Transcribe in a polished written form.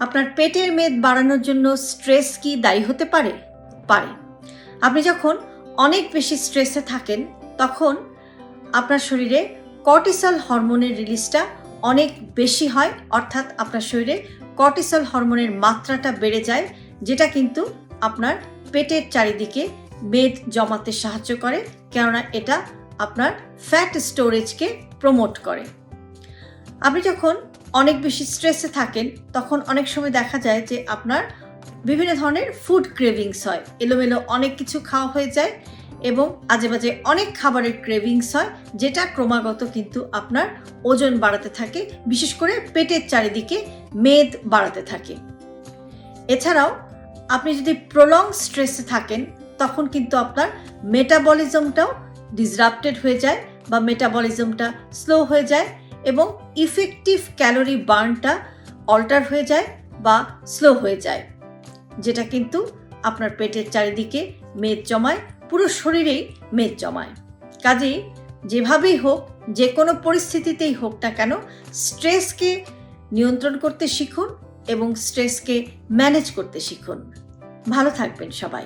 আপনার পেটের মেদ বাড়ানোর জন্য স্ট্রেস কি দায়ী হতে পারে? পারে। আপনি যখন অনেক বেশি স্ট্রেসে থাকেন তখন আপনার শরীরে কর্টিসল হরমোনের রিলিজটা অনেক বেশি হয়, অর্থাৎ আপনার শরীরে কর্টিসল হরমোনের মাত্রাটা বেড়ে যায়, যেটা কিন্তু আপনার পেটের চারিদিকে মেদ জমাতে সাহায্য করে, কেননা এটা আপনার ফ্যাট স্টোরেজকে প্রমোট করে। আপনি যখন অনেক বেশি স্ট্রেসে থাকেন তখন অনেক সময় দেখা যায় যে আপনার বিভিন্ন ধরনের ফুড ক্রেভিংস হয়, এলোমেলো অনেক কিছু খাওয়া হয়ে যায় এবং আজে বাজে অনেক খাবারের ক্রেভিংস হয়, যেটা ক্রমাগত কিন্তু আপনার ওজন বাড়াতে থাকে, বিশেষ করে পেটের চারিদিকে মেদ বাড়াতে থাকে। এছাড়াও আপনি যদি প্রলং স্ট্রেসে থাকেন তখন কিন্তু আপনার মেটাবলিজমটাও ডিসরাপ্টেড হয়ে যায় বা মেটাবলিজমটা স্লো হয়ে যায় এবং ইফেক্টিভ ক্যালোরি বার্নটা অল্টার হয়ে যায় বা স্লো হয়ে যায়, যেটা কিন্তু আপনার পেটের চারিদিকে মেদ জমায়, পুরো শরীরেই মেদ জমায়। কাজেই যেভাবেই হোক, যে কোনো পরিস্থিতিতেই হোক না কেন, স্ট্রেসকে নিয়ন্ত্রণ করতে শিখুন এবং স্ট্রেসকে ম্যানেজ করতে শিখুন। ভালো থাকবেন সবাই।